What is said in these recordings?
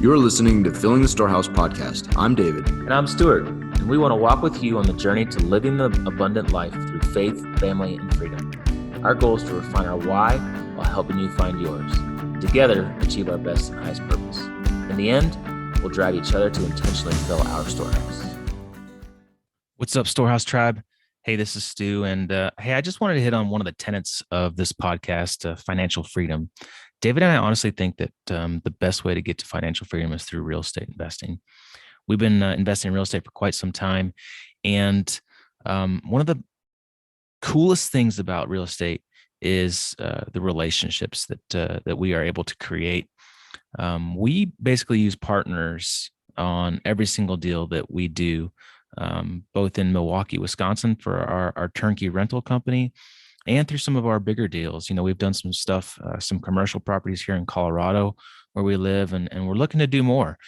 You're listening to Filling the Storehouse podcast. I'm David. And I'm Stuart, and we want to walk with you on the journey to living the abundant life through faith, family, and freedom. Our goal is to refine our why while helping you find yours. Together, achieve our best and highest purpose. In the end, we'll drive each other to intentionally fill our storehouse. What's up, Storehouse Tribe? Hey, this is Stu, and hey, I just wanted to hit on one of the tenets of this podcast, financial freedom. David and I honestly think that the best way to get to financial freedom is through real estate investing. We've been investing in real estate for quite some time, and one of the coolest things about real estate is the relationships that we are able to create. We basically use partners on every single deal that we do, both in Milwaukee, Wisconsin for our turnkey rental company, and through some of our bigger deals. You know, we've done some stuff, some commercial properties here in Colorado where we live, and we're looking to do more.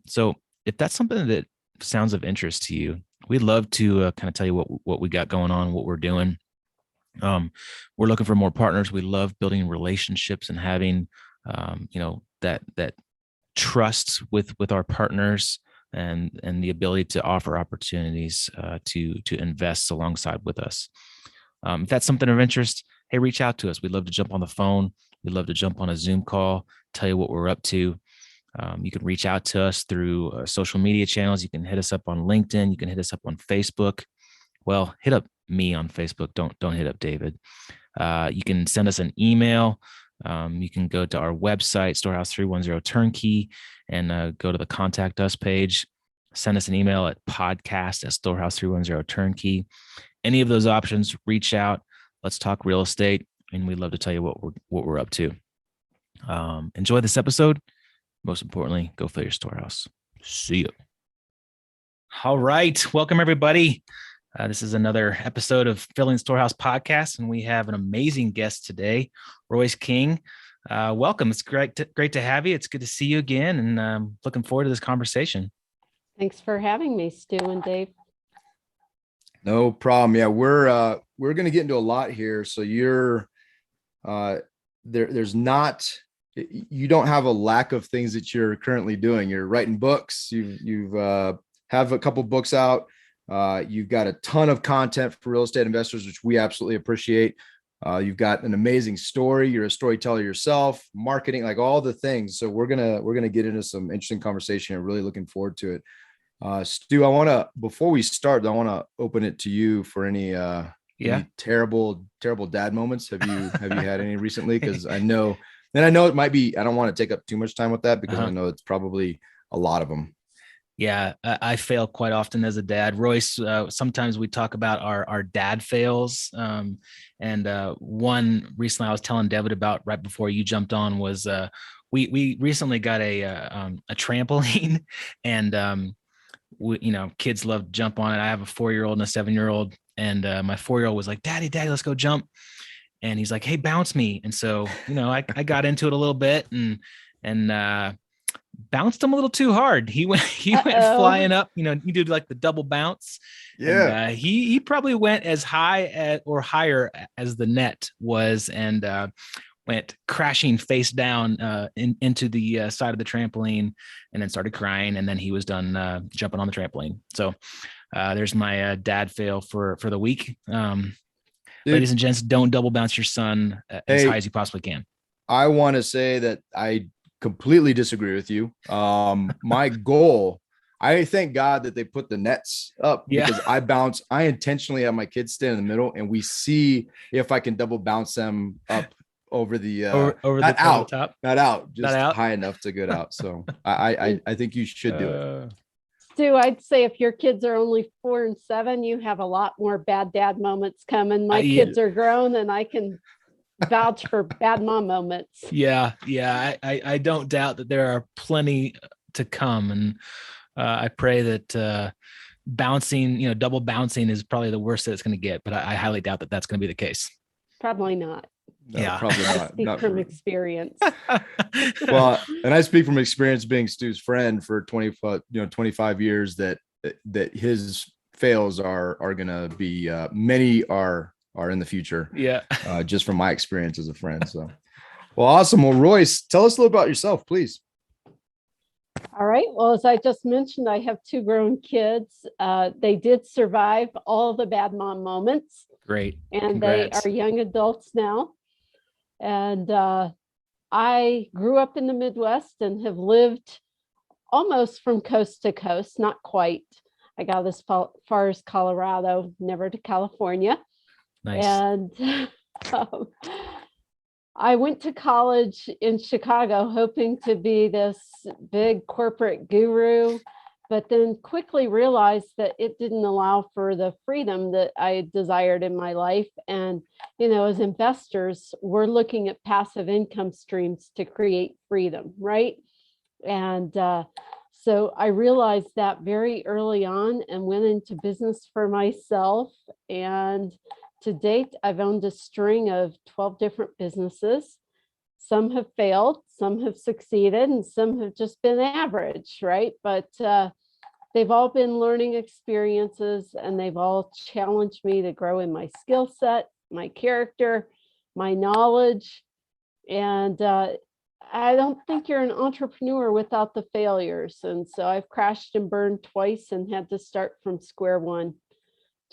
So if that's something that sounds of interest to you, we'd love to kind of tell you what we got going on, what we're doing. We're looking for more partners. We love building relationships and having, that trust with our partners and the ability to offer opportunities to invest alongside with us. If that's something of interest, hey, reach out to us. We'd love to jump on the phone. We'd love to jump on a Zoom call, tell you what we're up to. You can reach out to us through social media channels. You can hit us up on LinkedIn. You can hit us up on Facebook. Well, hit up me on Facebook. Don't hit up David. You can send us an email. You can go to our website, Storehouse 310 Turnkey, and go to the Contact Us page. Send us an email at podcast@Storehouse 310 Turnkey. Any of those options, reach out. Let's talk real estate, and we'd love to tell you what we're up to. Enjoy this episode. Most importantly, go fill your storehouse. See you. All right, welcome everybody. This is another episode of Filling the Storehouse podcast, and we have an amazing guest today, Royce King. Welcome. It's great to have you. It's good to see you again, and looking forward to this conversation. Thanks for having me, Stu and Dave. No problem. Yeah, we're going to get into a lot here. So you're there's not, you don't have a lack of things that you're currently doing. You're writing books. You've have a couple books out. You've got a ton of content for real estate investors, which we absolutely appreciate. You've got an amazing story. You're a storyteller yourself, marketing, like all the things. So we're gonna get into some interesting conversation and really looking forward to it. Stu, before we start, I want to open it to you for any terrible dad moments. Have you had any recently? Because I know it might be, I don't want to take up too much time with that because I know it's probably a lot of them. Yeah, I fail quite often as a dad. Royce, sometimes we talk about our dad fails. And one recently I was telling David about right before you jumped on was we recently got a trampoline, and kids love to jump on it. I have a 4-year-old and a 7-year-old, and my 4-year-old was like, Daddy, let's go jump. And he's like, hey, bounce me. And so, I got into it a little bit and bounced him a little too hard. He went flying up, you did like the double bounce. Yeah. And, he probably went as high or higher as the net was, and went crashing face down into the side of the trampoline, and then started crying. And then he was done jumping on the trampoline. So there's my dad fail for the week. Ladies and gents, don't double bounce your son as high as you possibly can. I want to say that I completely disagree with you. My goal, I thank God that they put the nets up because I intentionally have my kids stand in the middle, and we see if I can double bounce them up over the over not the out, top. not out, just not out. high enough to get out. So I think you should do it. Stu, I'd say if your kids are only 4 and 7, you have a lot more bad dad moments coming. My kids are grown, and I can vouch for bad mom moments. Yeah. I don't doubt that there are plenty to come, and I pray that bouncing, double bouncing is probably the worst that it's going to get. But I highly doubt that that's going to be the case. Probably not. No, probably not. Speak from experience. Well, and I speak from experience being Stu's friend for 25 years, that his fails are going to be many are in the future. Yeah. Just from my experience as a friend. So, well, awesome. Well, Royce, tell us a little about yourself, please. All right. Well, as I just mentioned, I have 2 grown kids. They did survive all the bad mom moments, Great. and Congrats. they are young adults now. And I grew up in the Midwest and have lived almost from coast to coast, not quite. I got as far as Colorado, never to California. Nice. And um, I went to college in Chicago hoping to be this big corporate guru, but then quickly realized that it didn't allow for the freedom that I desired in my life. And, as investors, we're looking at passive income streams to create freedom, right? And so I realized that very early on and went into business for myself. And to date, I've owned a string of 12 different businesses. Some have failed, some have succeeded, and some have just been average, right? But they've all been learning experiences, and they've all challenged me to grow in my skill set, my character, my knowledge. And I don't think you're an entrepreneur without the failures. And so I've crashed and burned twice and had to start from square one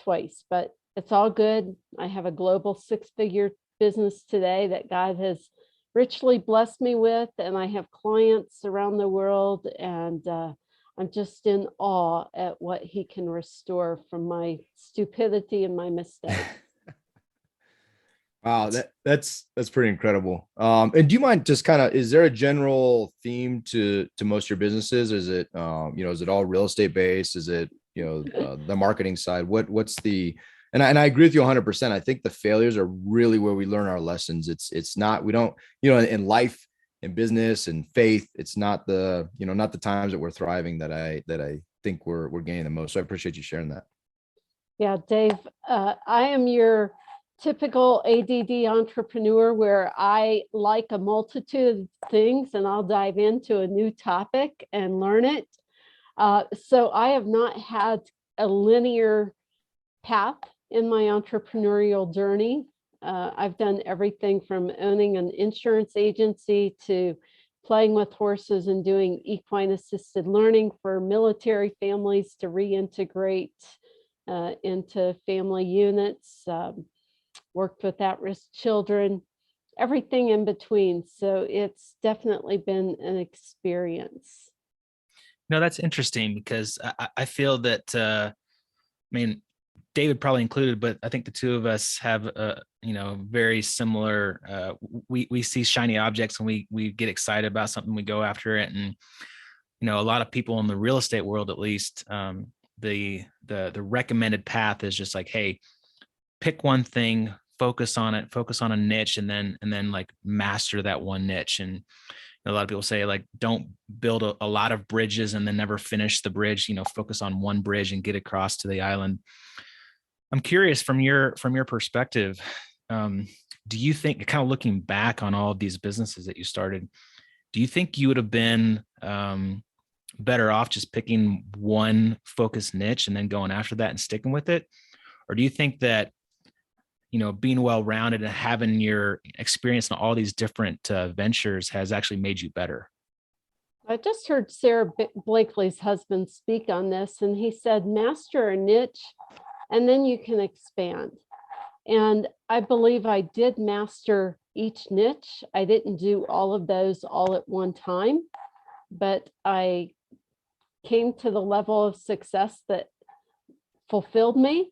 twice, but it's all good. I have a global 6-figure business today that God has richly blessed me with, and I have clients around the world, and I'm just in awe at what he can restore from my stupidity and my mistakes. Wow, that's pretty incredible. And do you mind just kind of, is there a general theme to most of your businesses? Is it is it all real estate based? Is it the marketing side? What's the, and I agree with you 100%. I think the failures are really where we learn our lessons. It's not, we don't, in life, in business and faith, it's not the, not the times that we're thriving that I think we're gaining the most. So I appreciate you sharing that. Yeah, Dave, I am your typical ADD entrepreneur where I like a multitude of things and I'll dive into a new topic and learn it. So I have not had a linear path in my entrepreneurial journey. I've done everything from owning an insurance agency to playing with horses and doing equine assisted learning for military families to reintegrate into family units. Worked with at-risk children, everything in between. So it's definitely been an experience. No, that's interesting because I feel that, David probably included, but I think the two of us have, very similar, we see shiny objects and we get excited about something, we go after it. And, a lot of people in the real estate world, at least, the recommended path is just like, hey, pick one thing, focus on a niche, and then like master that one niche. And a lot of people say, like, don't build a lot of bridges and then never finish the bridge, focus on one bridge and get across to the island. I'm curious from your perspective, do you think, kind of looking back on all of these businesses that you started, do you think you would have been better off just picking one focused niche and then going after that and sticking with it? Or do you think that, being well-rounded and having your experience in all these different ventures has actually made you better? I just heard Sarah Blakely's husband speak on this, and he said, master a niche, and then you can expand. And I believe I did master each niche. I didn't do all of those all at one time, but I came to the level of success that fulfilled me,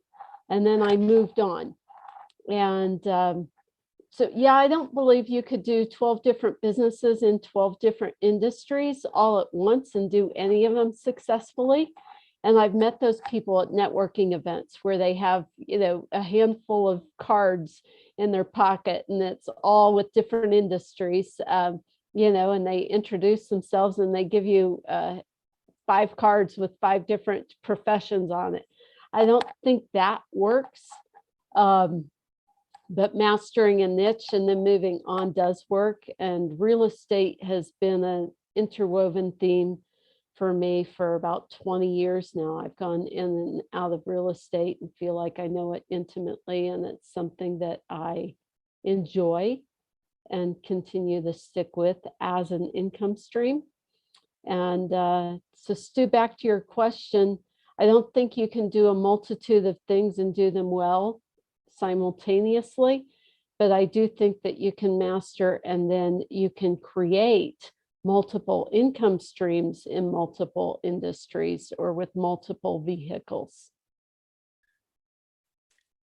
and then I moved on. And so, yeah, I don't believe you could do 12 different businesses in 12 different industries all at once and do any of them successfully. And I've met those people at networking events where they have, a handful of cards in their pocket, and it's all with different industries, and they introduce themselves and they give you 5 cards with 5 different professions on it. I don't think that works. But mastering a niche and then moving on does work. And real estate has been an interwoven theme for me for about 20 years now. I've gone in and out of real estate and feel like I know it intimately. And it's something that I enjoy and continue to stick with as an income stream. And so Stu, back to your question, I don't think you can do a multitude of things and do them well simultaneously, but I do think that you can master and then you can create multiple income streams in multiple industries or with multiple vehicles.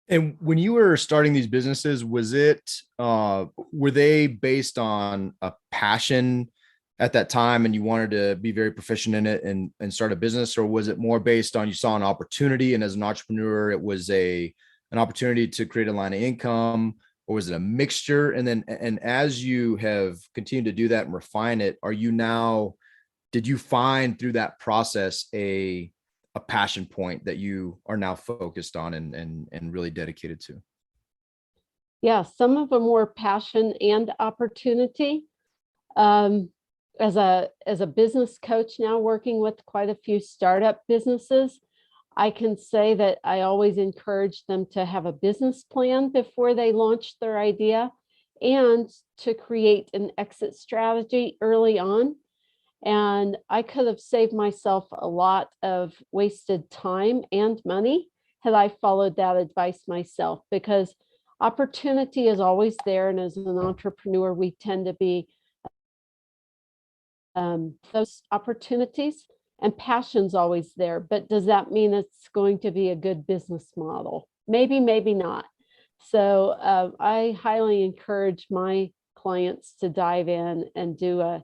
And when you were starting these businesses, was it, were they based on a passion at that time and you wanted to be very proficient in it and start a business? Or was it more based on you saw an opportunity and as an entrepreneur, it was an opportunity to create a line of income? Or was it a mixture? And then, and as you have continued to do that and refine it, did you find through that process a passion point that you are now focused on and really dedicated to? Yeah, some of them were passion and opportunity. As a business coach now working with quite a few startup businesses, I can say that I always encourage them to have a business plan before they launch their idea and to create an exit strategy early on. And I could have saved myself a lot of wasted time and money had I followed that advice myself, because opportunity is always there. And as an entrepreneur, we tend to be those opportunities, and passion's always there. But does that mean it's going to be a good business model? Maybe, maybe not. So I highly encourage my clients to dive in and do a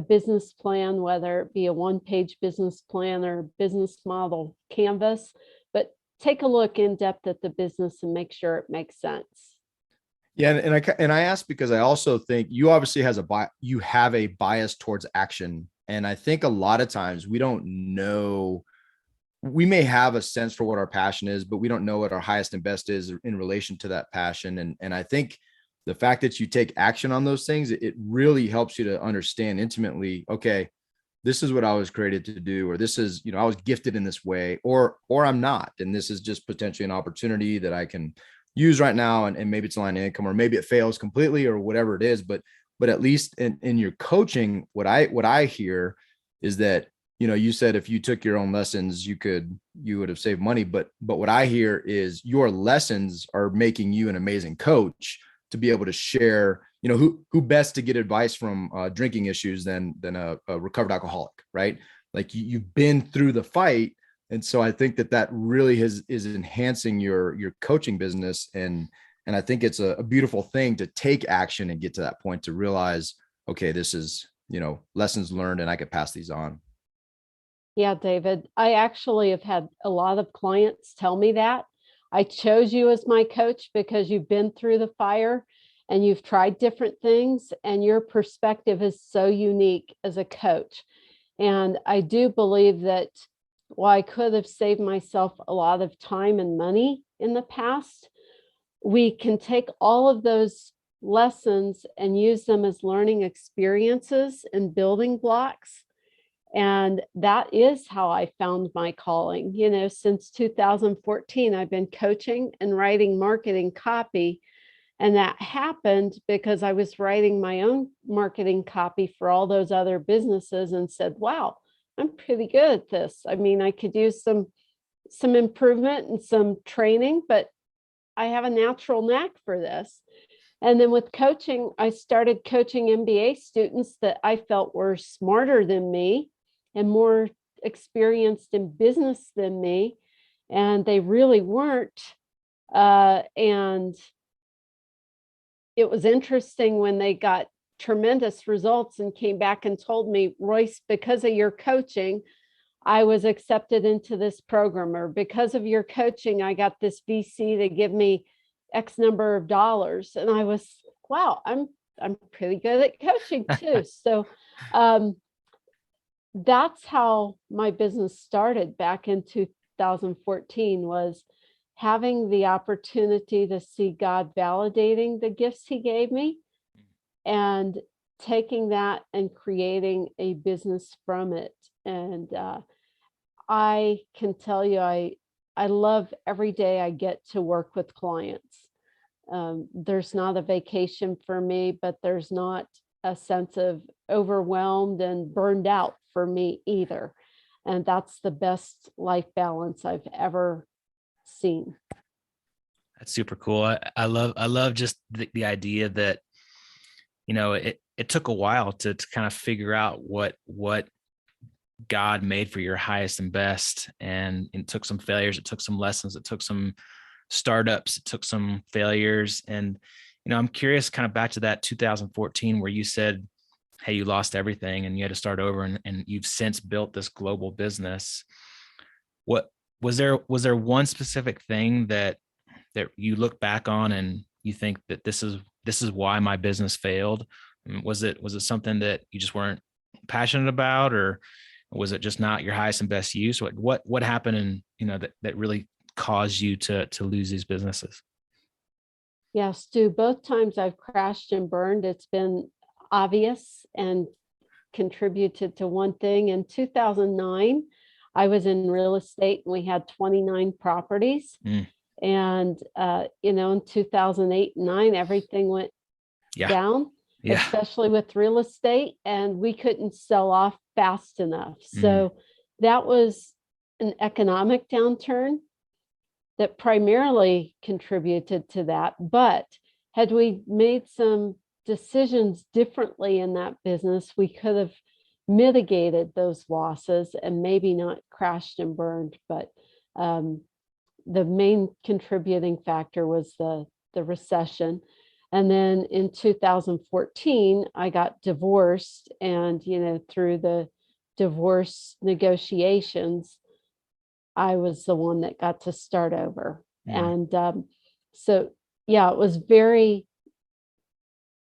business plan, whether it be a one-page business plan or business model canvas, but take a look in depth at the business and make sure it makes sense. Yeah, and I ask because I also think you obviously you have a bias towards action, and I think a lot of times we don't know. We may have a sense for what our passion is, but we don't know what our highest and best is in relation to that passion. And I think the fact that you take action on those things, it really helps you to understand intimately, okay, this is what I was created to do, or this is, I was gifted in this way, or I'm not. And this is just potentially an opportunity that I can use right now. And maybe it's a line of income, or maybe it fails completely, or whatever it is. But at least in your coaching, what I hear is that, you said if you took your own lessons, you would have saved money. But what I hear is your lessons are making you an amazing coach to be able to share, who best to get advice from drinking issues than a recovered alcoholic, right? Like you've been through the fight. And so I think that really is enhancing your coaching business. And I think it's a beautiful thing to take action and get to that point to realize, okay, this is, lessons learned and I could pass these on. Yeah, David, I actually have had a lot of clients tell me that. I chose you as my coach because you've been through the fire and you've tried different things, and your perspective is so unique as a coach. And I do believe that while I could have saved myself a lot of time and money in the past, we can take all of those lessons and use them as learning experiences and building blocks. And that is how I found my calling. Since 2014, I've been coaching and writing marketing copy. And that happened because I was writing my own marketing copy for all those other businesses and said, wow, I'm pretty good at this. I mean, I could use some improvement and some training, but I have a natural knack for this. And then with coaching, I started coaching MBA students that I felt were smarter than me and more experienced in business than me. And they really weren't. And it was interesting when they got tremendous results and came back and told me, Royce, because of your coaching, I was accepted into this program, or because of your coaching, I got this VC to give me X number of dollars. And I was, wow, I'm pretty good at coaching too. So that's how my business started back in 2014, was having the opportunity to see God validating the gifts he gave me and taking that and creating a business from it. And I can tell you, I love every day I get to work with clients. There's not a vacation for me, but there's not a sense of overwhelmed and burned out for me either. And that's the best life balance I've ever seen. That's super cool. I love just the idea that, it took a while to kind of figure out what God made for your highest and best. And it took some failures. It took some lessons. It took some startups. It took some failures. And, I'm curious kind of back to that 2014 where you said, hey, you lost everything and you had to start over, and you've since built this global business. What was there one specific thing that you look back on and you think that this is why my business failed? Was it something that you just weren't passionate about, or was it just not your highest and best use? What happened, and that really caused you to lose these businesses? Yeah, Stu, both times I've crashed and burned, it's been obvious and contributed to one thing. In 2009, I was in real estate and we had 29 properties. And, in 2008 and 9, everything went down, especially with real estate, and we couldn't sell off fast enough. So that was an economic downturn that primarily contributed to that. But had we made some decisions differently in that business, we could have mitigated those losses and maybe not crashed and burned. But the main contributing factor was the recession. And then in 2014, I got divorced, and, through the divorce negotiations, I was the one that got to start over. And so, yeah, it was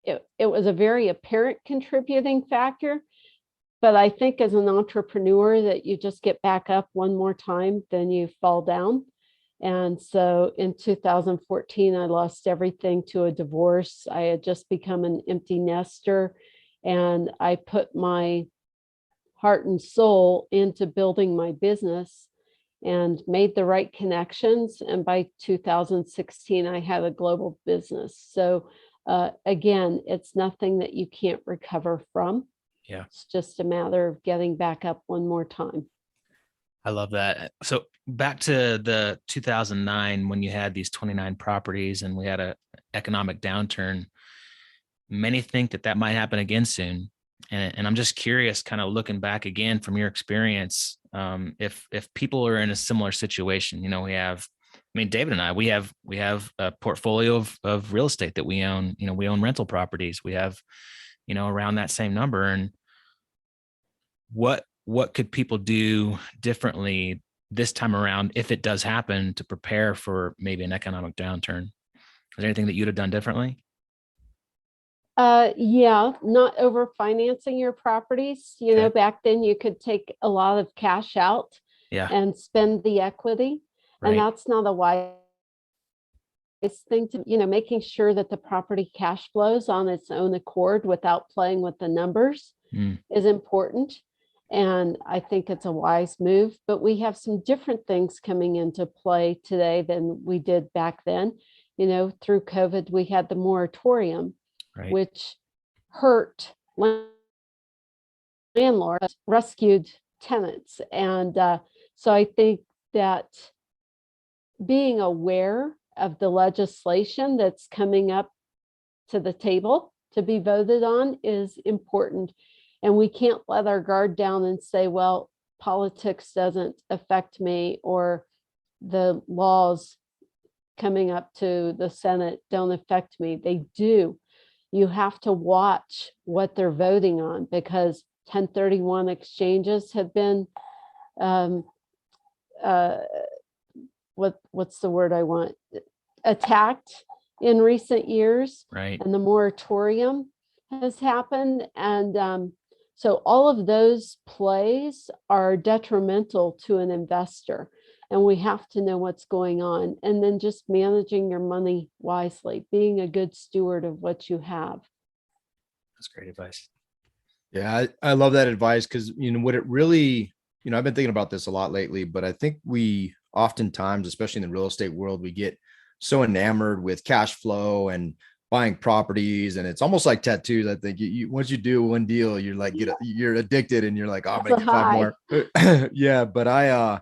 it was a very apparent contributing factor. But I think as an entrepreneur that you just get back up one more time, then you fall down. And so in 2014, I lost everything to a divorce. I had just become an empty nester, and I put my heart and soul into building my business and made the right connections. And by 2016, I had a global business. So again, it's nothing that you can't recover from. Yeah. It's just a matter of getting back up one more time. I love that. So back to the 2009, when you had these 29 properties and we had an economic downturn, many think that might happen again soon. And I'm just curious, kind of looking back again from your experience, if people are in a similar situation. David and I, we have a portfolio of real estate that we own. We own rental properties. We have, around that same number. And what could people do differently this time around if it does happen to prepare for maybe an economic downturn? Is there anything that you'd have done differently? Yeah, not over financing your properties. Back then you could take a lot of cash out and spend the equity. Right. And that's not a wise thing to, making sure that the property cash flows on its own accord without playing with the numbers is important. And I think it's a wise move, but we have some different things coming into play today than we did back then. Through COVID, we had the moratorium, right, which hurt landlords, rescued tenants. And so I think that being aware of the legislation that's coming up to the table to be voted on is important. And we can't let our guard down and say, well, politics doesn't affect me, or the laws coming up to the Senate don't affect me. They do. You have to watch what they're voting on, because 1031 exchanges have been, what's the word I want? Attacked in recent years. Right. And the moratorium has happened. And so all of those plays are detrimental to an investor, and we have to know what's going on, and then just managing your money wisely, being a good steward of what you have. That's great advice. Yeah, I love that advice, because, what it really, I've been thinking about this a lot lately, but I think we oftentimes, especially in the real estate world, we get so enamored with cash flow and buying properties, and it's almost like tattoos. I think once you do one deal, you're like, you're addicted, and you're like, oh, I'm gonna get 5 more. Yeah. But I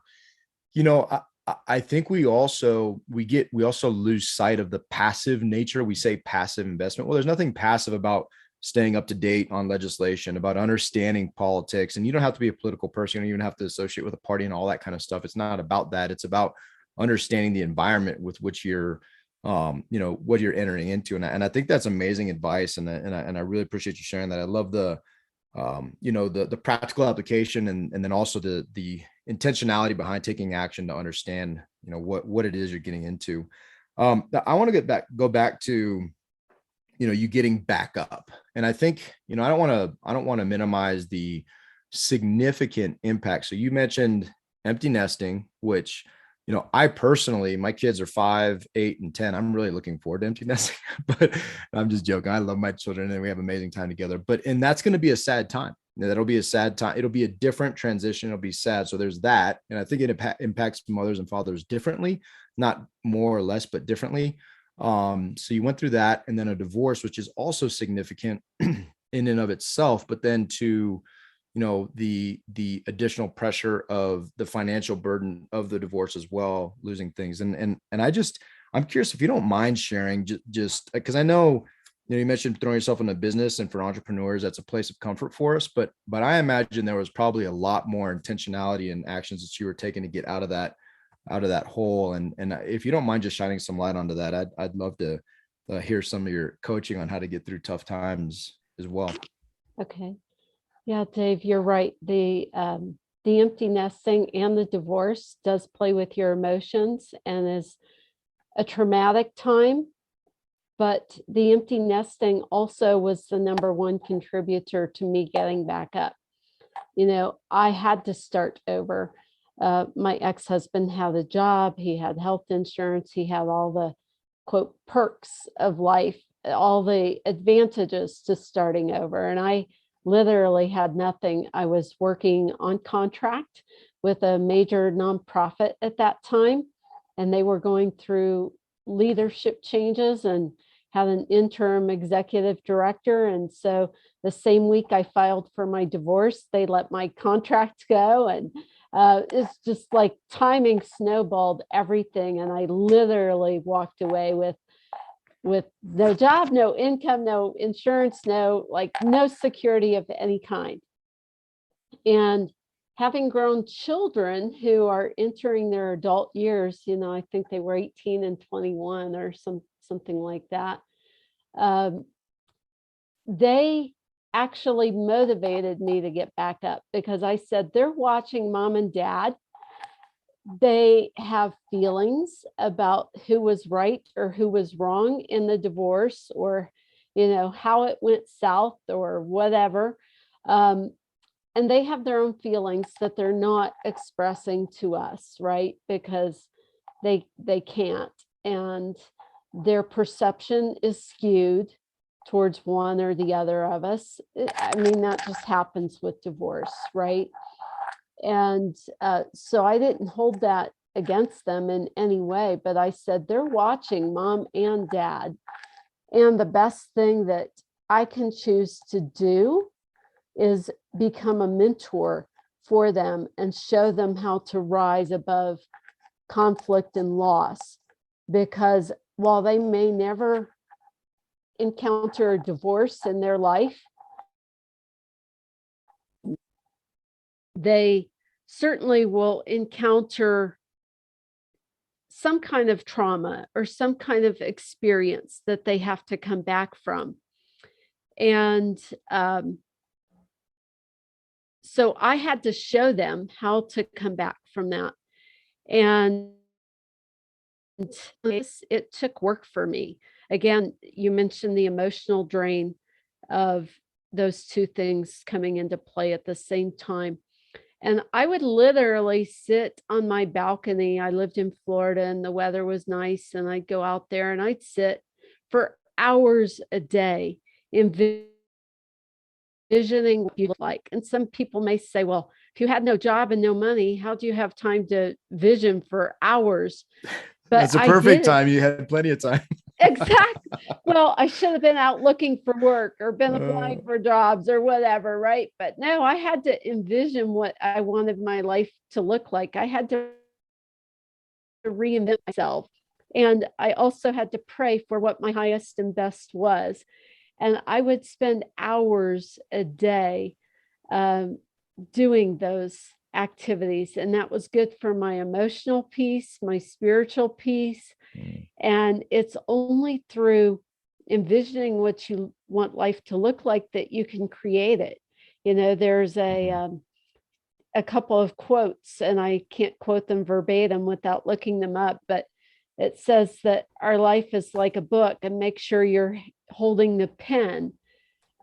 think we also lose sight of the passive nature. We say passive investment. Well, there's nothing passive about staying up to date on legislation, about understanding politics. And you don't have to be a political person. You don't even have to associate with a party and all that kind of stuff. It's not about that. It's about understanding the environment with which you're, what you're entering into. And I think that's amazing advice. And I really appreciate you sharing that. I love the practical application, and then also the intentionality behind taking action to understand, what it is you're getting into. I want to go back to, you getting back up. And I think, I don't want to minimize the significant impact. So you mentioned empty nesting, which, I personally, my kids are 5, 8, and 10. I'm really looking forward to empty nesting, but I'm just joking. I love my children and we have amazing time together, and that's going to be a sad time. That'll be a sad time. It'll be a different transition. It'll be sad. So there's that. And I think it impacts mothers and fathers differently, not more or less, but differently. So you went through that, and then a divorce, which is also significant in and of itself, but then to, the additional pressure of the financial burden of the divorce as well, losing things. And I'm curious if you don't mind sharing, just because I know, you mentioned throwing yourself in a business, and for entrepreneurs, that's a place of comfort for us. But I imagine there was probably a lot more intentionality and actions that you were taking to get out of that hole. And if you don't mind just shining some light onto that, I'd love to hear some of your coaching on how to get through tough times as well. Okay. Yeah, Dave, you're right. The empty nesting and the divorce does play with your emotions and is a traumatic time. But the empty nesting also was the number one contributor to me getting back up. I had to start over. My ex-husband had a job. He had health insurance. He had all the, quote, perks of life, all the advantages to starting over. And I literally had nothing. I was working on contract with a major nonprofit at that time, and they were going through leadership changes and had an interim executive director. And so the same week I filed for my divorce, they let my contract go. And it's just like timing snowballed everything. And I literally walked away with no job, no income, no insurance, no security of any kind. And having grown children who are entering their adult years, I think they were 18 and 21 or something like that. They actually motivated me to get back up, because I said, they're watching mom and dad. They have feelings about who was right or who was wrong in the divorce, or, how it went south or whatever. And they have their own feelings that they're not expressing to us, right? Because they can't. And their perception is skewed towards one or the other of us. I mean, that just happens with divorce, right? And so I didn't hold that against them in any way, but I said, they're watching mom and dad. And the best thing that I can choose to do is become a mentor for them and show them how to rise above conflict and loss. Because while they may never encounter a divorce in their life, they certainly will encounter some kind of trauma or some kind of experience that they have to come back from. And so I had to show them how to come back from that. And it took work for me. Again, you mentioned the emotional drain of those two things coming into play at the same time. And I would literally sit on my balcony. I lived in Florida and the weather was nice. And I'd go out there and I'd sit for hours a day envisioning what you look like. And some people may say, well, if you had no job and no money, how do you have time to vision for hours? But that's a perfect time. You had plenty of time. Exactly. Well, I should have been out looking for work or been applying for jobs or whatever, right? But no, I had to envision what I wanted my life to look like. I had to reinvent myself. And I also had to pray for what my highest and best was. And I would spend hours a day um, doing those activities. And that was good for my emotional peace, my spiritual peace. And it's only through envisioning what you want life to look like that you can create it. There's a couple of quotes, and I can't quote them verbatim without looking them up, but it says that our life is like a book, and make sure you're holding the pen.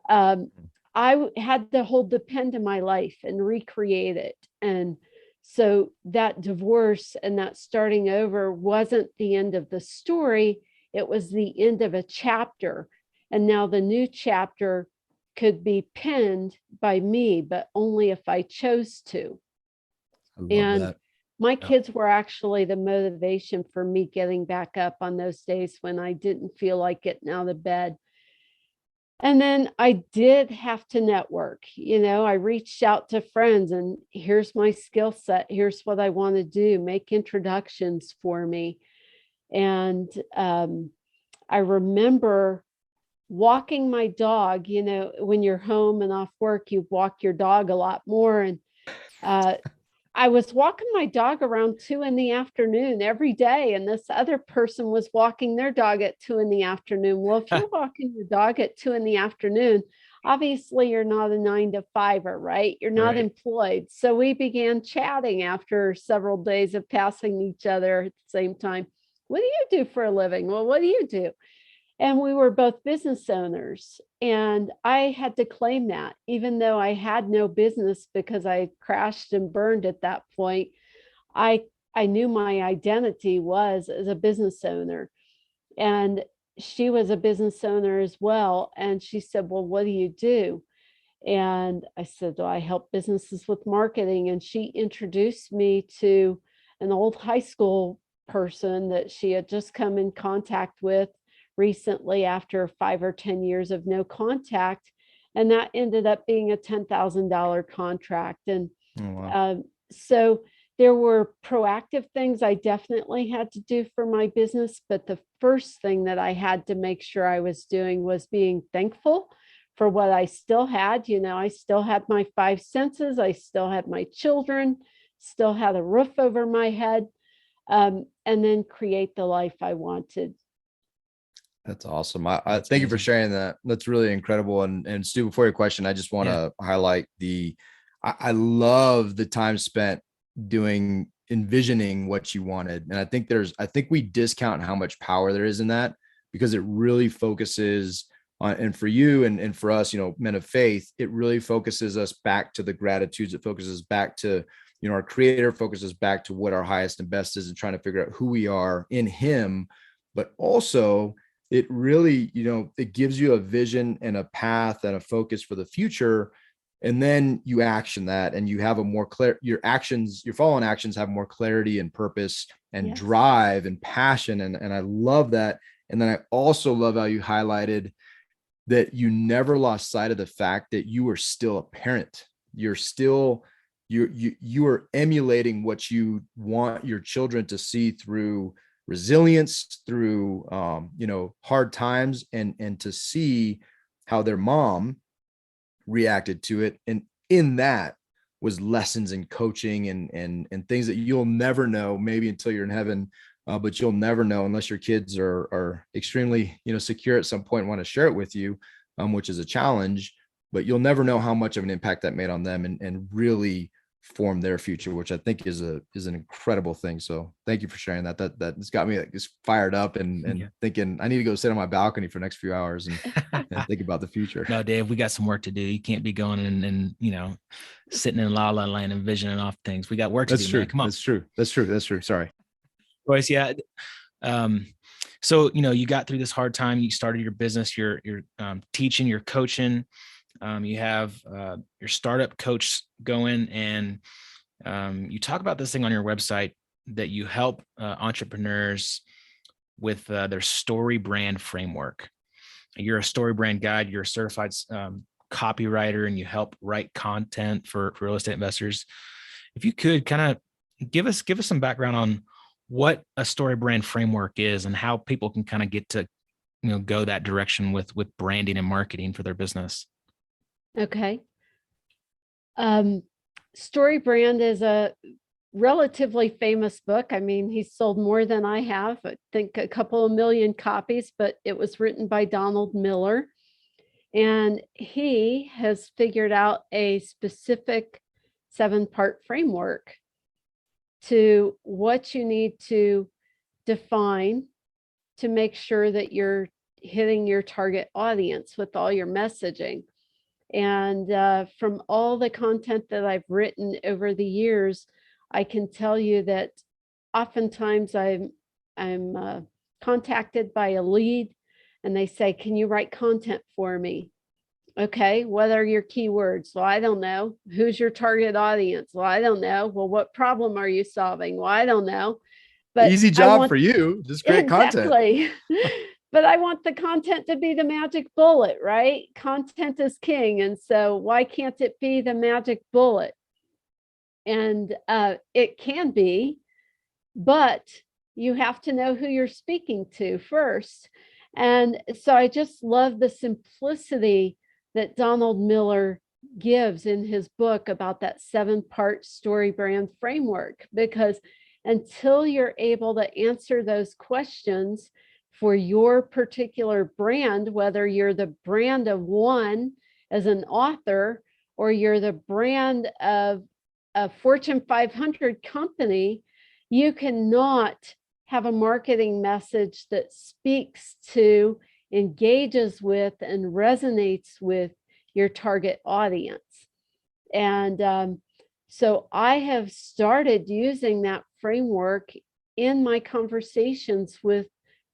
I had to hold the pen to my life and recreate it. And so that divorce and that starting over wasn't the end of the story. It was the end of a chapter. And now the new chapter could be penned by me, but only if I chose to. I love And that. my kids were actually the motivation for me getting back up on those days when I didn't feel like getting out of bed. And then I did have to network. I reached out to friends and here's my skill set. Here's what I want to do, make introductions for me. And I remember walking my dog. When you're home and off work, you walk your dog a lot more. And I was walking my dog around 2 p.m. every day, and this other person was walking their dog at 2 p.m. Well, if you're walking your dog at 2 p.m, obviously you're not a 9 to 5er, right? You're not Right. employed. So we began chatting after several days of passing each other at the same time. What do you do for a living? Well, what do you do? And we were both business owners. And I had to claim that, even though I had no business because I crashed and burned at that point. I knew my identity was as a business owner. And she was a business owner as well. And she said, well, what do you do? And I said, well, I help businesses with marketing. And she introduced me to an old high school person that she had just come in contact with recently after 5 or 10 years of no contact. And that ended up being a $10,000 contract. And Oh, wow. so there were proactive things I definitely had to do for my business. But the first thing that I had to make sure I was doing was being thankful for what I still had. I still had my 5 senses. I still had my children, still had a roof over my head, and then create the life I wanted. That's awesome. I That's thank you for amazing. sharing that. That's really incredible. And Stu, before your question, I just want to highlight I love the time spent envisioning what you wanted. And I think we discount how much power there is in that, because it really focuses on, and for you and for us, men of faith, it really focuses us back to the gratitudes. It focuses back to, our creator, focuses back to what our highest and best is and trying to figure out who we are in him. But also, it really, it gives you a vision and a path and a focus for the future. And then you action that and you have a more clear, your following actions have more clarity and purpose and Yes. drive and passion. And I love that. And then I also love how you highlighted that you never lost sight of the fact that you were still a parent. You're still, you are emulating what you want your children to see through resilience, through hard times, and to see how their mom reacted to it. And in that was lessons in coaching and things that you'll never know maybe until you're in heaven, but you'll never know unless your kids are extremely secure at some point and want to share it with you, which is a challenge. But you'll never know how much of an impact that made on them and really form their future, which I think is an incredible thing. So thank you for sharing that. That's got me just fired up and thinking I need to go sit on my balcony for the next few hours and think about the future. No, Dave, we got some work to do. You can't be going and sitting in la la land and visioning off things. We got work to That's do, true. man. Come on. That's true. Sorry. Royce, yeah. So, you got through this hard time. You started your business, you're teaching, you're coaching. You have your startup coach going, and you talk about this thing on your website that you help entrepreneurs with their story brand framework. You're a story brand guide, you're a certified copywriter, and you help write content for real estate investors. If you could kind of give us some background on what a story brand framework is and how people can kind of get to, go that direction with branding and marketing for their business. Okay. Story Brand is a relatively famous book. I mean, he's sold more than I have, I think a couple of million copies, but it was written by Donald Miller. And he has figured out a specific 7-part framework to what you need to define to make sure that you're hitting your target audience with all your messaging. And from all the content that I've written over the years, I can tell you that oftentimes I'm contacted by a lead and they say, can you write content for me? Okay, what are your keywords? Well, I don't know. Who's your target audience? Well, I don't know. Well, what problem are you solving? Well, I don't know. But easy job for you. Just great exactly. content. But I want the content to be the magic bullet, right? Content is king. And so why can't it be the magic bullet? And it can be, but you have to know who you're speaking to first. And so I just love the simplicity that Donald Miller gives in his book about that 7-part story brand framework, because until you're able to answer those questions for your particular brand, whether you're the brand of one as an author, or you're the brand of a Fortune 500 company, you cannot have a marketing message that speaks to, engages with, and resonates with your target audience. And so I have started using that framework in my conversations with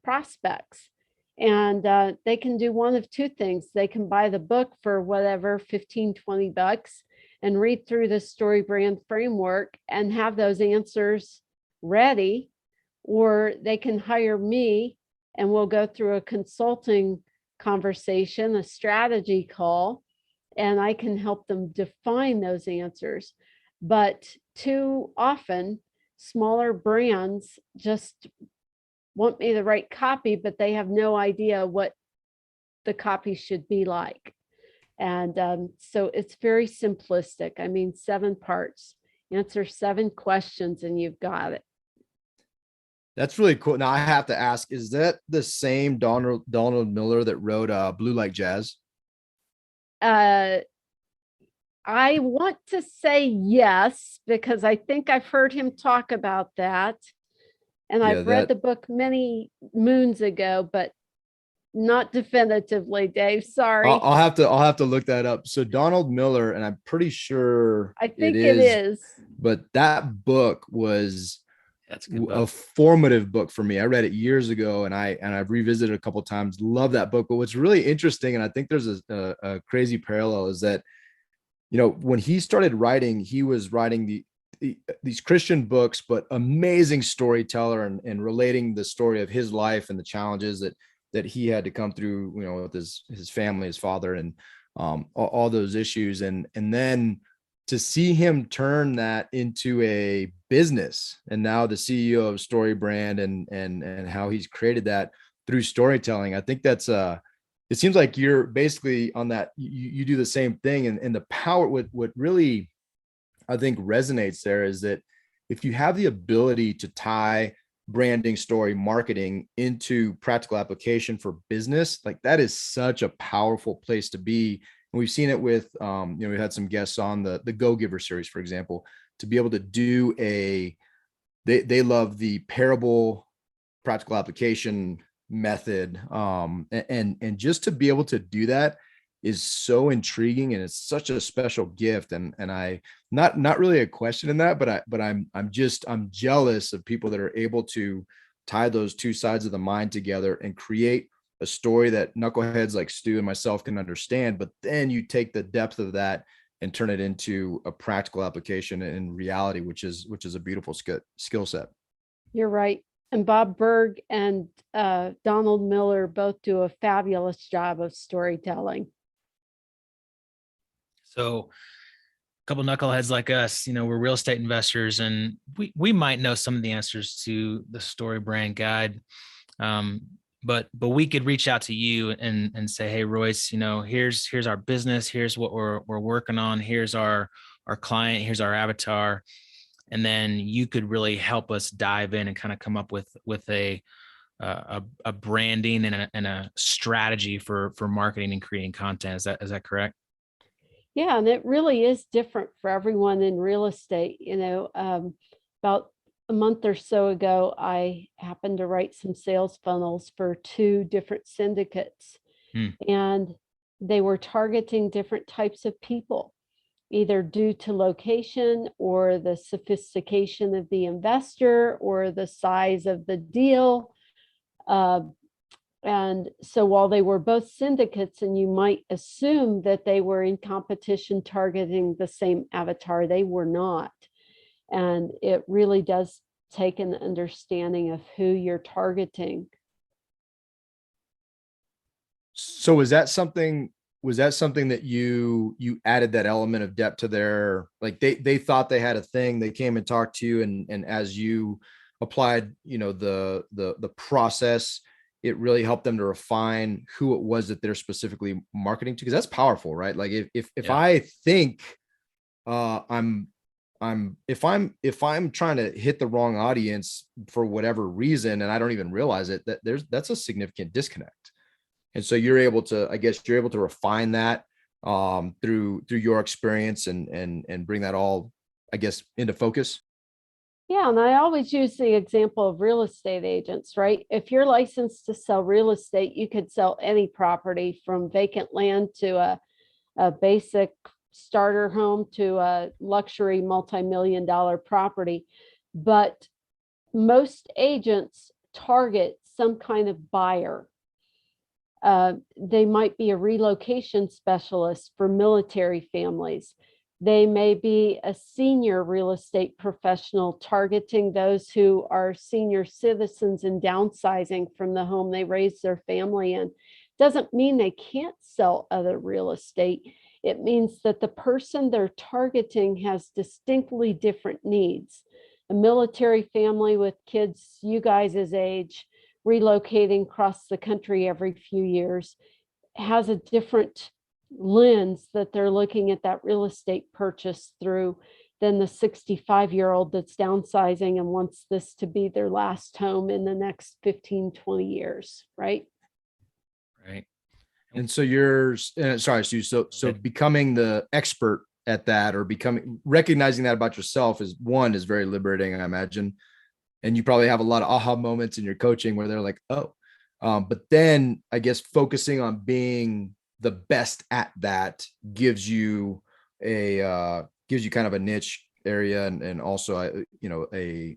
prospects. And they can do one of two things. They can buy the book for whatever, 15, 20 bucks, and read through the story brand framework and have those answers ready, or they can hire me and we'll go through a consulting conversation, a strategy call, and I can help them define those answers. But too often, smaller brands just want me to write copy, but they have no idea what the copy should be like. And so it's very simplistic. I mean, 7 parts, answer 7 questions and you've got it. That's really cool. Now I have to ask, is that the same Donald Miller that wrote Blue Like Jazz? I want to say yes, because I think I've heard him talk about that. And Yeah, I've read the book many moons ago, but not definitively, Dave. Sorry. I'll have to look that up. So Donald Miller, and I'm pretty sure I think it is. But that book was That's a good a book. formative book for me. I read it years ago, and I've revisited it a couple of times. Love that book. But what's really interesting, and I think there's a crazy parallel, is that, when he started writing, he was writing these Christian books, but amazing storyteller and relating the story of his life and the challenges that he had to come through, with his family, his father, and all those issues. And then to see him turn that into a business, and now the CEO of Story Brand, and how he's created that through storytelling. I think that's it seems like you're basically on that. You do the same thing, and the power, what really I think resonates there is that if you have the ability to tie branding, story, marketing into practical application for business, like that is such a powerful place to be. And we've seen it with, we had some guests on the Go Giver series, for example, to be able to do they love the parable practical application method. And just to be able to do that is so intriguing, and it's such a special gift. And I, not really a question in that, but I'm jealous of people that are able to tie those two sides of the mind together and create a story that knuckleheads like Stu and myself can understand, but then you take the depth of that and turn it into a practical application in reality, which is a beautiful skill set. You're right. And Bob Berg and Donald Miller both do a fabulous job of storytelling. So a couple knuckleheads like us, we're real estate investors, and we might know some of the answers to the story brand guide. But we could reach out to you and say, hey, Royce, here's our business, here's what we're working on, here's our client, here's our avatar. And then you could really help us dive in and kind of come up with a branding and a strategy for marketing and creating content. Is that correct? Yeah, and it really is different for everyone in real estate. About a month or so ago, I happened to write some sales funnels for 2 different syndicates, and they were targeting different types of people, either due to location or the sophistication of the investor or the size of the deal. And so while they were both syndicates, and you might assume that they were in competition targeting the same avatar, they were not. And it really does take an understanding of who you're targeting. So was that something that you added that element of depth to their, like they thought they had a thing, they came and talked to you, and as you applied, the process, it really helped them to refine who it was that they're specifically marketing to? Because that's powerful, right? Like if I think if I'm trying to hit the wrong audience for whatever reason, and I don't even realize it, that's a significant disconnect. And so you're able to refine that through your experience and bring that all, I guess, into focus. Yeah, and I always use the example of real estate agents, right? If you're licensed to sell real estate, you could sell any property from vacant land to a basic starter home to a luxury multi-million-dollar property. But most agents target some kind of buyer. They might be a relocation specialist for military families. They may be a senior real estate professional targeting those who are senior citizens and downsizing from the home they raised their family in. Doesn't mean they can't sell other real estate. It means that the person they're targeting has distinctly different needs. A military family with kids you guys' age relocating across the country every few years has a different lens that they're looking at that real estate purchase through than the 65-year-old that's downsizing and wants this to be their last home in the next 15, 20 years, right? Right. And so you're sorry, Stu. So becoming the expert at that, or recognizing that about yourself, is very liberating, I imagine. And you probably have a lot of aha moments in your coaching where they're like, oh, but then I guess focusing on being the best at that gives you kind of a niche area, and also a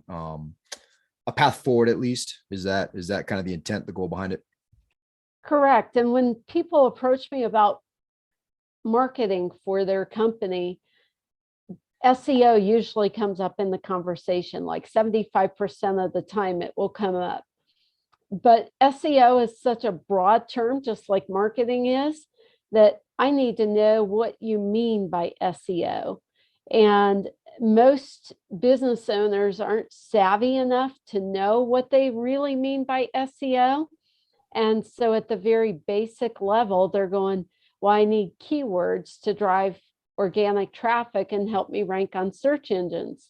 path forward, at least. Is that kind of the intent, the goal behind it? Correct. And when people approach me about marketing for their company, SEO usually comes up in the conversation, like 75% of the time it will come up. But SEO is such a broad term, just like marketing is, that I need to know what you mean by SEO. And most business owners aren't savvy enough to know what they really mean by SEO. And so at the very basic level, they're going, well, I need keywords to drive organic traffic and help me rank on search engines.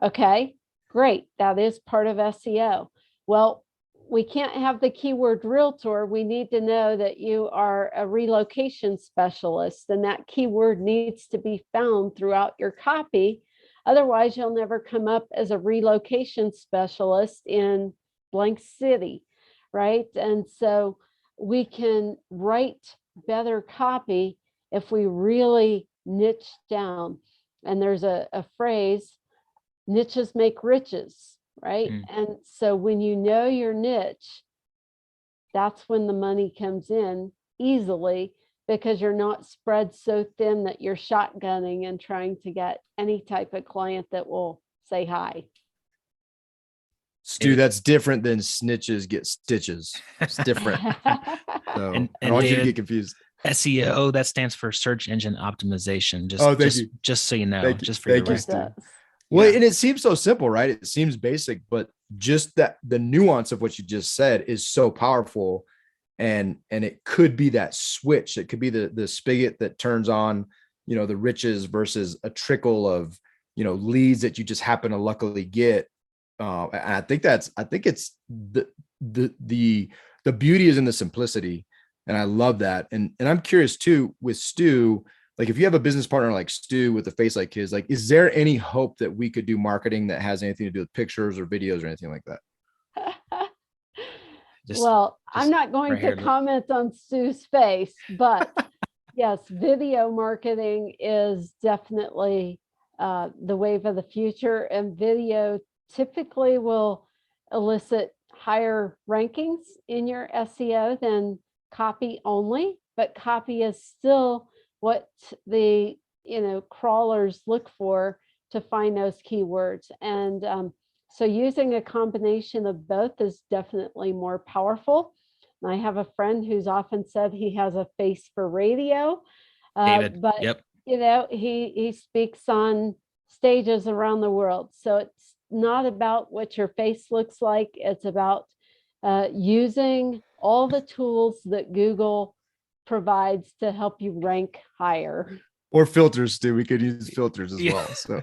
Okay, great. That is part of SEO. Well, we can't have the keyword realtor. We need to know that you are a relocation specialist, and that keyword needs to be found throughout your copy. Otherwise, you'll never come up as a relocation specialist in blank city, right? And so we can write better copy if we really niche down. And there's a phrase, niches make riches, right? And so when you know your niche, that's when the money comes in easily, because you're not spread so thin that you're shotgunning and trying to get any type of client that will say hi. Stu, that's different than snitches get stitches. It's different. So And I don't want you to David, get confused. SEO, that stands for search engine optimization. Oh, thank you. Just so you know, Thank you. just for your Thank you, reference. Stu. Well, Yeah. and it seems so simple, right? It seems basic, but just that the nuance of what you just said is so powerful. And it could be that switch. It could be the spigot that turns on, the riches versus a trickle of, leads that you just happen to luckily get. And I think it's the beauty is in the simplicity. And I love that. And I'm curious too, with Stu, like if you have a business partner like Stu with a face like his, like, is there any hope that we could do marketing that has anything to do with pictures or videos or anything like that? I'm not going to comment on Stu's face, but yes, video marketing is definitely the wave of the future, and video typically will elicit higher rankings in your SEO than copy only, but copy is still what the crawlers look for to find those keywords. And so using a combination of both is definitely more powerful. And I have a friend who's often said he has a face for radio, David, but yep. He speaks on stages around the world. So it's not about what your face looks like. It's about using all the tools that Google provides to help you rank higher. Or filters too. We could use filters as well. So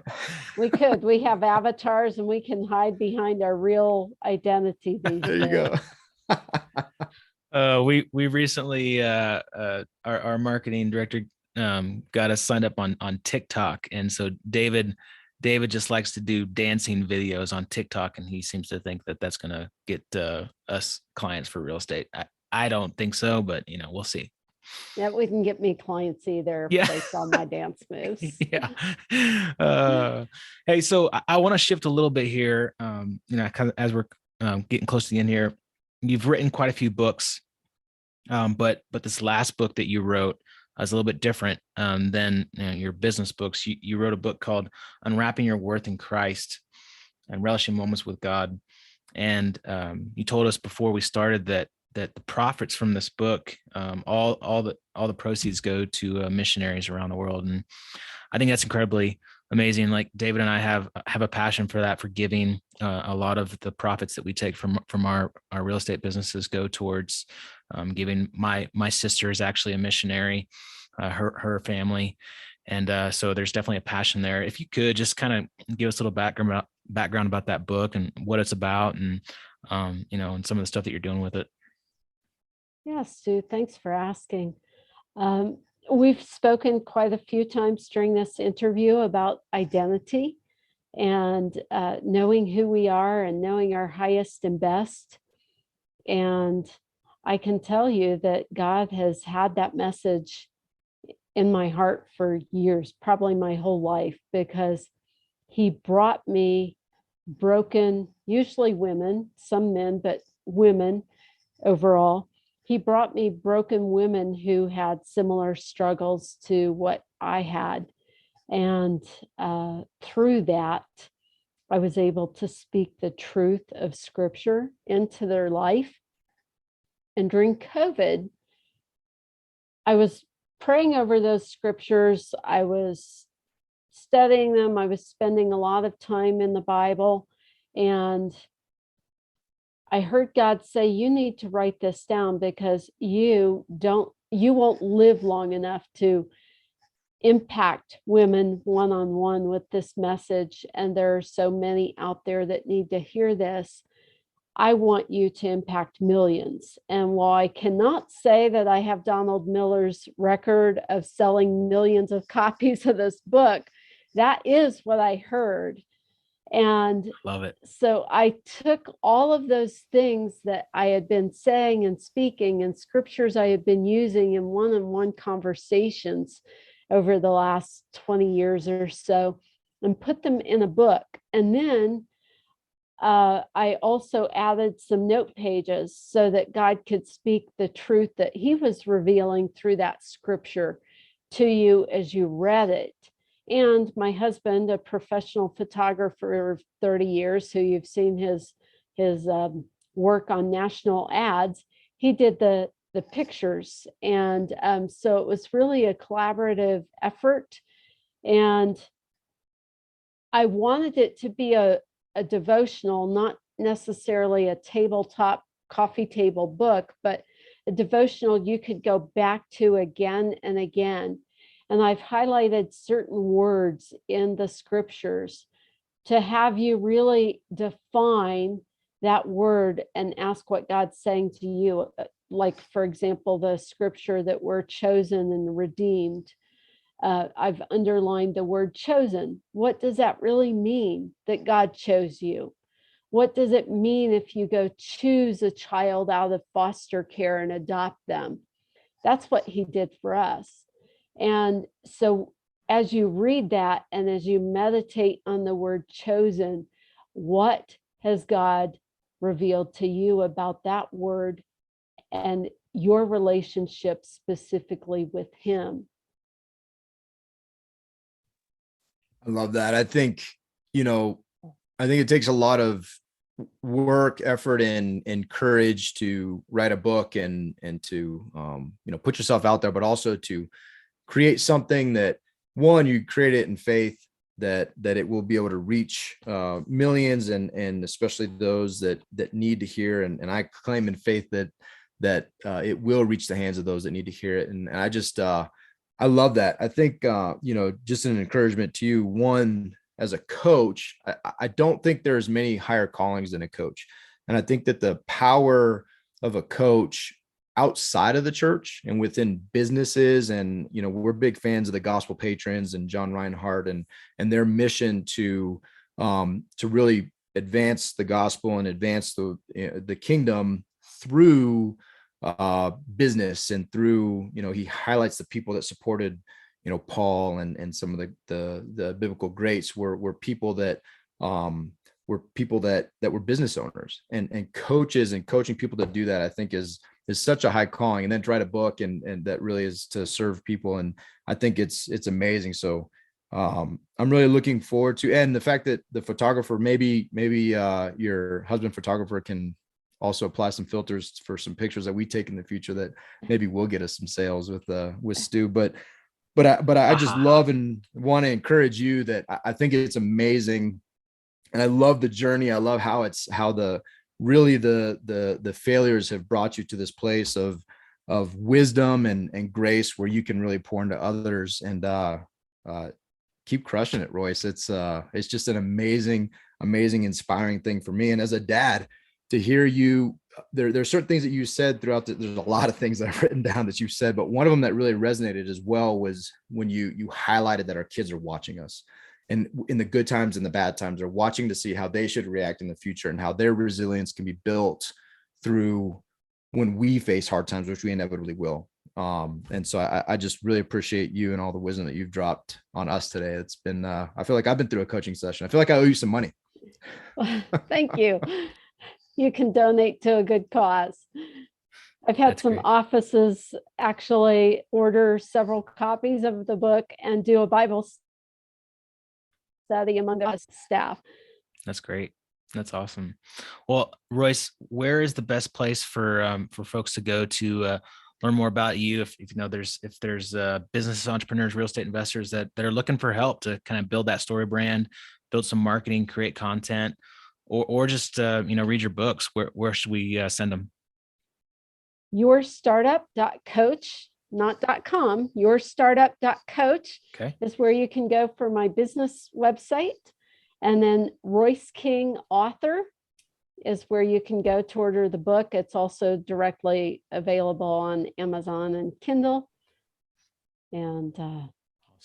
we have avatars and we can hide behind our real identity these days. There you go. We recently our marketing director got us signed up on TikTok, and so David just likes to do dancing videos on TikTok, and he seems to think that that's going to get us clients for real estate. I don't think so, but we'll see. Yeah, we can get me clients either based on my dance moves. Yeah. Hey, so I want to shift a little bit here. Kind of as we're getting close to the end here. You've written quite a few books, but this last book that you wrote is a little bit different than your business books. You wrote a book called Unwrapping Your Worth in Christ and Relishing Moments with God. And you told us before we started that the profits from this book, all the proceeds go to missionaries around the world. And I think that's incredibly amazing. Like David and I have a passion for that, for giving. A lot of the profits that we take from our real estate businesses go towards giving. My sister is actually a missionary, her family. And so there's definitely a passion there. If you could just kind of give us a little background about that book and what it's about, and and some of the stuff that you're doing with it. Yes, Stu, thanks for asking. We've spoken quite a few times during this interview about identity and knowing who we are and knowing our highest and best. And I can tell you that God has had that message in my heart for years, probably my whole life, because he brought me broken, usually women, some men, but women overall. He brought me broken women who had similar struggles to what I had. And through that, I was able to speak the truth of Scripture into their life. And during COVID, I was praying over those scriptures. I was studying them. I was spending a lot of time in the Bible. And I heard God say, you need to write this down because you won't live long enough to impact women one-on-one with this message. And there are so many out there that need to hear this. I want you to impact millions. And while I cannot say that I have Donald Miller's record of selling millions of copies of this book, that is what I heard. And love it. So I took all of those things that I had been saying and speaking and scriptures I had been using in one-on-one conversations over the last 20 years or so and put them in a book. And then I also added some note pages so that God could speak the truth that he was revealing through that scripture to you as you read it. And my husband, a professional photographer of 30 years, who you've seen his his work on national ads, he did the pictures. And so it was really a collaborative effort. And I wanted it to be a devotional, not necessarily a tabletop coffee table book, but a devotional you could go back to again and again. And I've highlighted certain words in the scriptures to have you really define that word and ask what God's saying to you. Like, for example, the scripture that we're chosen and redeemed. I've underlined the word chosen. What does that really mean that God chose you? What does it mean if you go choose a child out of foster care and adopt them? That's what he did for us. And so as you read that and as you meditate on the word chosen, what has God revealed to you about that word and your relationship specifically with him? I love that. I think, I think it takes a lot of work, effort, and courage to write a book and to, put yourself out there, but also to create something that, one, you create it in faith that it will be able to reach millions and especially those that need to hear. And I claim in faith that it will reach the hands of those that need to hear it. And I just, I love that. I think, just an encouragement to you, one, as a coach, I don't think there's many higher callings than a coach. And I think that the power of a coach outside of the church and within businesses, and, we're big fans of the Gospel Patrons and John Reinhardt and their mission to really advance the gospel and advance the kingdom through business and through, he highlights the people that supported, Paul and some of the biblical greats were people that were business owners and coaches, and coaching people to do that, I think is such a high calling. And then to write a book and that really is to serve people. And I think it's amazing. So I'm really looking forward to, and the fact that the photographer, maybe your husband photographer can also apply some filters for some pictures that we take in the future that maybe will get us some sales with Stu. But I just love and want to encourage you that I think it's amazing. And I love the journey. I love how the failures have brought you to this place of wisdom and grace where you can really pour into others and keep crushing it, Royce. It's just an amazing, inspiring thing for me. And as a dad, to hear you, there's certain things that you said throughout there's a lot of things that I've written down that you said, but one of them that really resonated as well was when you highlighted that our kids are watching us, and in the good times and the bad times, they're watching to see how they should react in the future and how their resilience can be built through when we face hard times, which we inevitably will. And so I just really appreciate you and all the wisdom that you've dropped on us today. It's been, I feel like I've been through a coaching session. I feel like I owe you some money. Thank you. You can donate to a good cause. I've had some offices actually order several copies of the book and do a Bible study among us staff. That's great. That's awesome. Well, Royce, where is the best place for folks to go to learn more about you? If there's business owners, real estate investors that are looking for help to kind of build that story brand, build some marketing, create content, or just read your books, where should we send them? Yourstartup.coach, not .com. Yourstartup.coach is where you can go for my business website. And then Royce King Author is where you can go to order the book. It's also directly available on Amazon and Kindle. And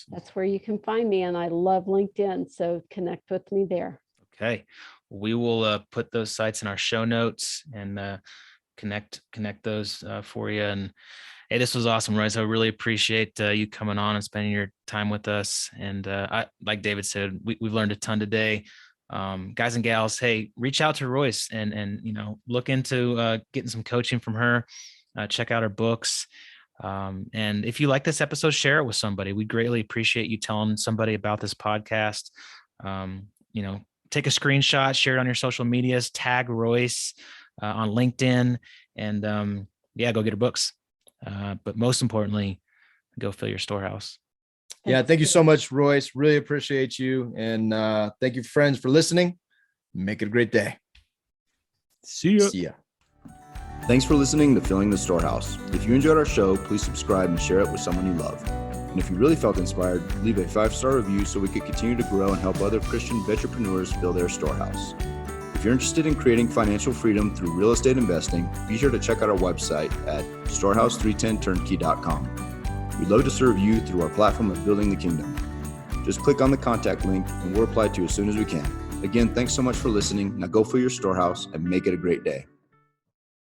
that's where you can find me. And I love LinkedIn, so connect with me there. Okay. We will put those sites in our show notes and connect those for you. And hey, this was awesome, Royce. I really appreciate you coming on and spending your time with us. And I, like David said, we've learned a ton today. Guys and gals, hey, reach out to Royce and look into getting some coaching from her. Check out her books. And if you like this episode, share it with somebody. We greatly appreciate you telling somebody about this podcast. take a screenshot, share it on your social medias, tag Royce on LinkedIn, and go get her books. But most importantly, go fill your storehouse. Yeah, thank you so much, Royce. Really appreciate you. And thank you, friends, for listening. Make it a great day. See ya. See ya. Thanks for listening to Filling the Storehouse. If you enjoyed our show, please subscribe and share it with someone you love. And if you really felt inspired, leave a 5-star review so we could continue to grow and help other Christian entrepreneurs fill their storehouse. If you're interested in creating financial freedom through real estate investing, be sure to check out our website at storehouse310turnkey.com. We'd love to serve you through our platform of building the kingdom. Just click on the contact link and we'll reply to you as soon as we can. Again, thanks so much for listening. Now go fill your storehouse and make it a great day.